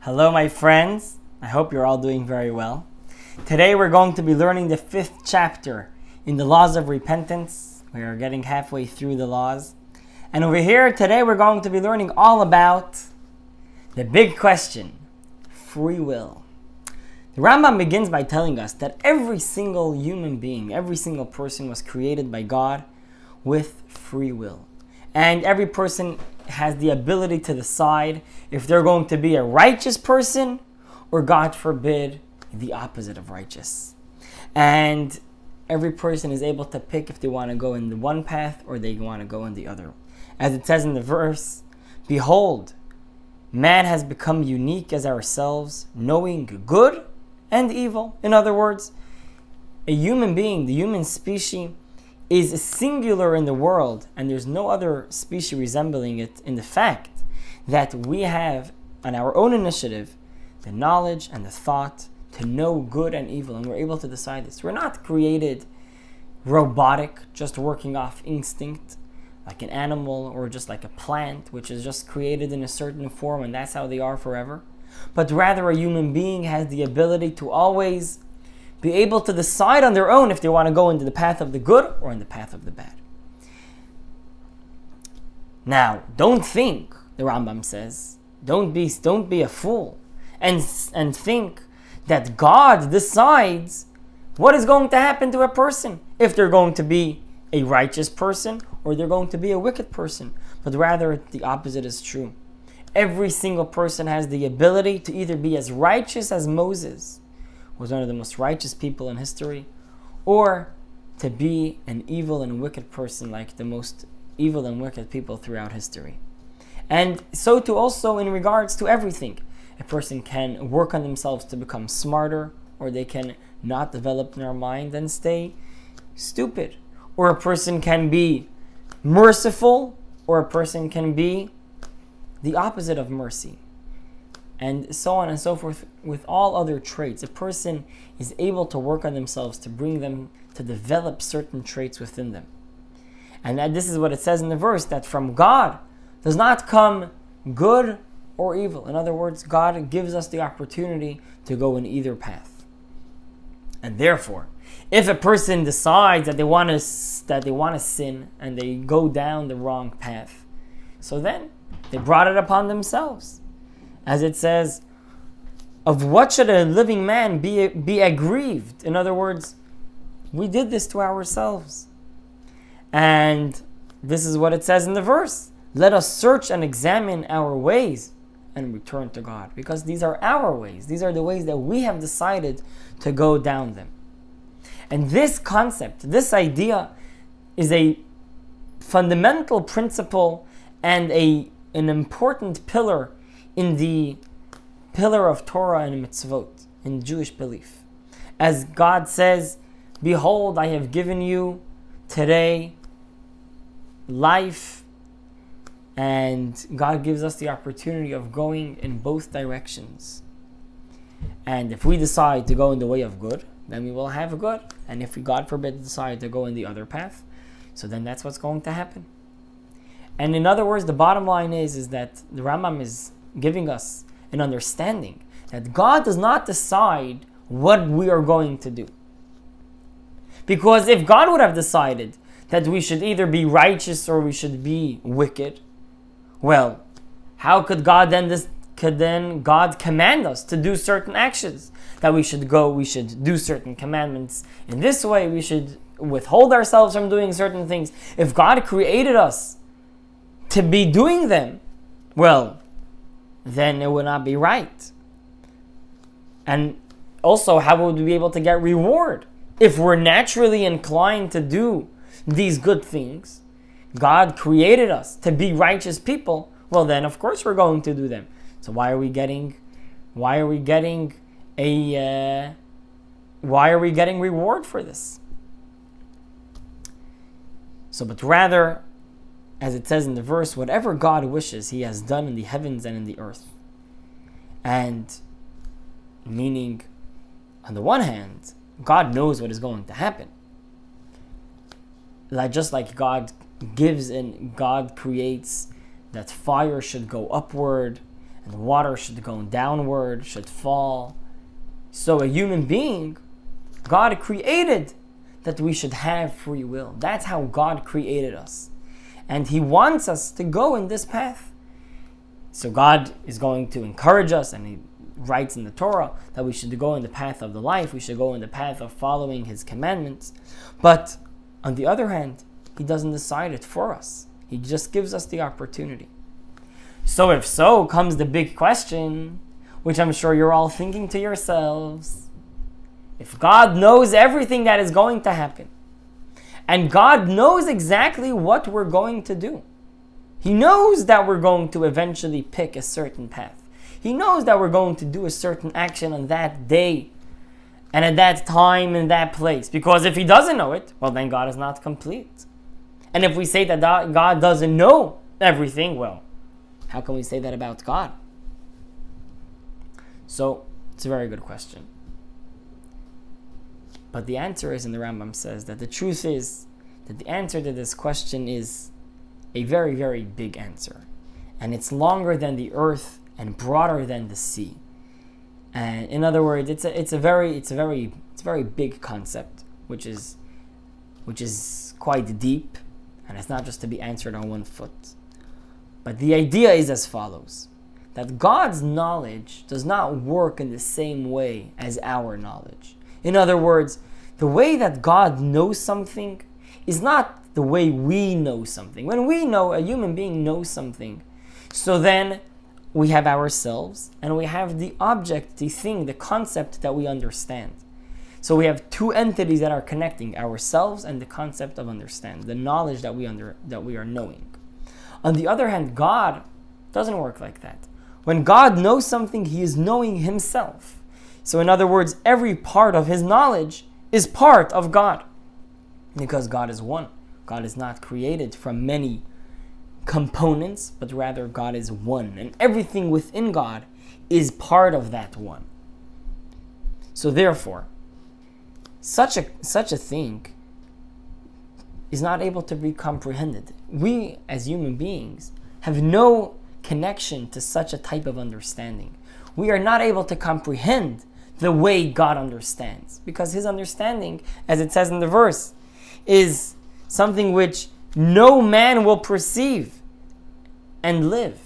Hello, my friends. I hope you're all doing very well. Today we're going to be learning the 5th chapter in the laws of repentance. We are getting halfway through the laws. And over here today we're going to be learning all about the big question, free will. The Rambam begins by telling us that every single human being, every single person was created by God with free will. And every person has the ability to decide if they're going to be a righteous person or, God forbid, the opposite of righteous. And every person is able to pick if they want to go in the one path or they want to go in the other. As it says in the verse, "Behold, man has become unique as ourselves, knowing good and evil." In other words, a human being, the human species, is singular in the world, and there's no other species resembling it in the fact that we have, on our own initiative, the knowledge and the thought to know good and evil, and we're able to decide this. We're not created robotic, just working off instinct, like an animal or just like a plant, which is just created in a certain form, and that's how they are forever. But rather, a human being has the ability to always be able to decide on their own if they want to go into the path of the good or in the path of the bad. Now, don't think, the Rambam says, don't be a fool and think that God decides what is going to happen to a person, if they're going to be a righteous person or they're going to be a wicked person. But rather, the opposite is true. Every single person has the ability to either be as righteous as Moses, was one of the most righteous people in history, or to be an evil and wicked person like the most evil and wicked people throughout history. And so too also in regards to everything. A person can work on themselves to become smarter, or they can not develop their mind and stay stupid. Or a person can be merciful, or a person can be the opposite of mercy. And so on and so forth with all other traits. A person is able to work on themselves to bring them to develop certain traits within them. And that this is what it says in the verse, that from God does not come good or evil. In other words, God gives us the opportunity to go in either path. And therefore, if a person decides that they want to sin and they go down the wrong path, so then they brought it upon themselves. As it says, of what should a living man be aggrieved? In other words, we did this to ourselves. And this is what it says in the verse. Let us search and examine our ways and return to God. Because these are our ways. These are the ways that we have decided to go down them. And this concept, this idea, is a fundamental principle and an important pillar in the pillar of Torah and mitzvot, in Jewish belief. As God says, "Behold, I have given you today life," and God gives us the opportunity of going in both directions. And if we decide to go in the way of good, then we will have good. And if we, God forbid, decide to go in the other path, so then that's what's going to happen. And in other words, the bottom line is that the Rambam is giving us an understanding that God does not decide what we are going to do. Because if God would have decided that we should either be righteous or we should be wicked, well, how could God then God command us to do certain actions? That we should do certain commandments in this way, we should withhold ourselves from doing certain things. If God created us to be doing them, well, then it would not be right. And also, how would we be able to get reward? If we're naturally inclined to do these good things, God created us to be righteous people, well then of course we're going to do them. So why are we getting reward for this? So, but rather, as it says in the verse, whatever God wishes, He has done in the heavens and in the earth. And meaning, on the one hand, God knows what is going to happen. Just like God gives and God creates that fire should go upward and water should go downward, should fall. So a human being, God created that we should have free will. That's how God created us. And He wants us to go in this path. So God is going to encourage us, and He writes in the Torah that we should go in the path of the life, we should go in the path of following His commandments. But on the other hand, He doesn't decide it for us. He just gives us the opportunity. So if so, comes the big question, which I'm sure you're all thinking to yourselves. If God knows everything that is going to happen, and God knows exactly what we're going to do, He knows that we're going to eventually pick a certain path. He knows that we're going to do a certain action on that day, and at that time, in that place. Because if He doesn't know it, well, then God is not complete. And if we say that God doesn't know everything, well, how can we say that about God? So, it's a very good question. But the answer is, and the Rambam says, that the truth is that the answer to this question is a very, very big answer. And it's longer than the earth and broader than the sea. And in other words, it's a very big concept, which is quite deep, and it's not just to be answered on one foot. But the idea is as follows: that God's knowledge does not work in the same way as our knowledge. In other words, the way that God knows something is not the way we know something. When we know, a human being knows something, so then we have ourselves and we have the object, the thing, the concept that we understand. So we have two entities that are connecting, ourselves and the concept of understand, the knowledge that we are knowing. On the other hand, God doesn't work like that. When God knows something, He is knowing Himself. So in other words, every part of His knowledge is part of God. Because God is one. God is not created from many components, but rather God is one. And everything within God is part of that one. So therefore, such a thing is not able to be comprehended. We, as human beings, have no connection to such a type of understanding. We are not able to comprehend the way God understands, because His understanding, as it says in the verse, is something which no man will perceive and live.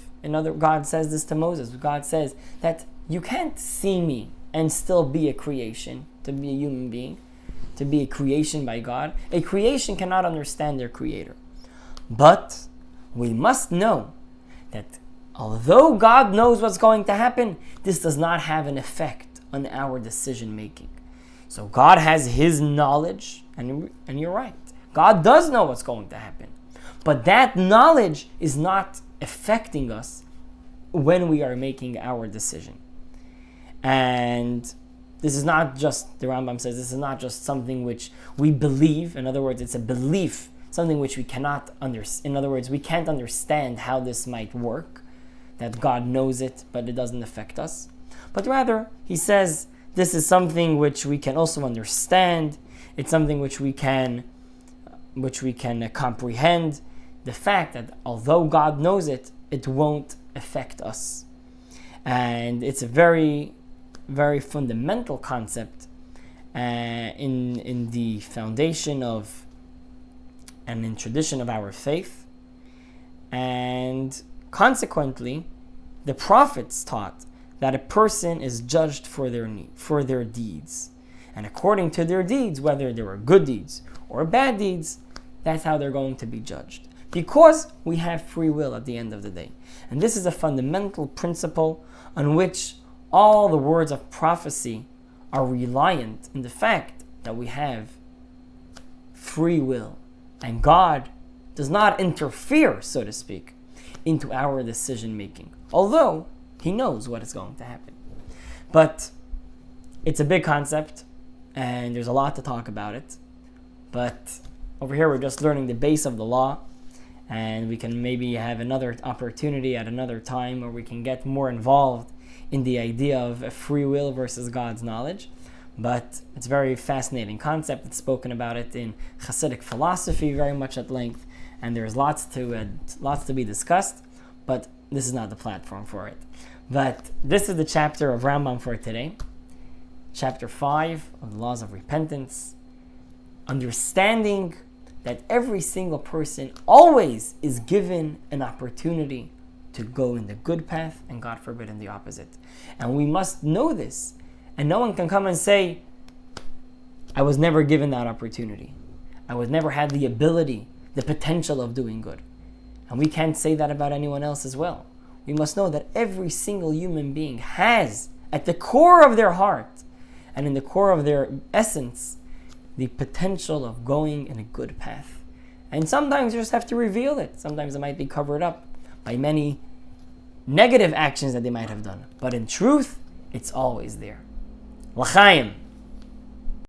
God says this to Moses. God says that you can't see me and still be a creation, to be a human being, to be a creation by God. A creation cannot understand their creator. But we must know that although God knows what's going to happen, this does not have an effect on our decision making. So God has His knowledge, and you're right. God does know what's going to happen. But that knowledge is not affecting us when we are making our decision. And this is not just, the Rambam says, this is not just something which we believe. In other words, it's a belief, something which we cannot understand. In other words, we can't understand how this might work, that God knows it, but it doesn't affect us. But rather, he says, this is something which we can also understand. It's something which we can comprehend. The fact that although God knows it, it won't affect us. And it's a very, very fundamental concept in the foundation of and in tradition of our faith. And consequently, the prophets taught that a person is judged for their deeds. And according to their deeds, whether they were good deeds or bad deeds, that's how they're going to be judged. Because we have free will at the end of the day. And this is a fundamental principle on which all the words of prophecy are reliant in the fact that we have free will. And God does not interfere, so to speak, into our decision making. Although He knows what is going to happen. But it's a big concept, and there's a lot to talk about it. But over here we're just learning the base of the law, and we can maybe have another opportunity at another time where we can get more involved in the idea of a free will versus God's knowledge. But it's a very fascinating concept. It's spoken about it in Hasidic philosophy very much at length, and there's lots to be discussed, but this is not the platform for it. But this is the chapter of Rambam for today. Chapter 5 of the laws of repentance. Understanding that every single person always is given an opportunity to go in the good path and, God forbid, in the opposite. And we must know this. And no one can come and say, I was never given that opportunity. I was never had the ability, the potential of doing good. And we can't say that about anyone else as well. We must know that every single human being has, at the core of their heart and in the core of their essence, the potential of going in a good path. And sometimes you just have to reveal it. Sometimes it might be covered up by many negative actions that they might have done. But in truth, it's always there. L'chaim.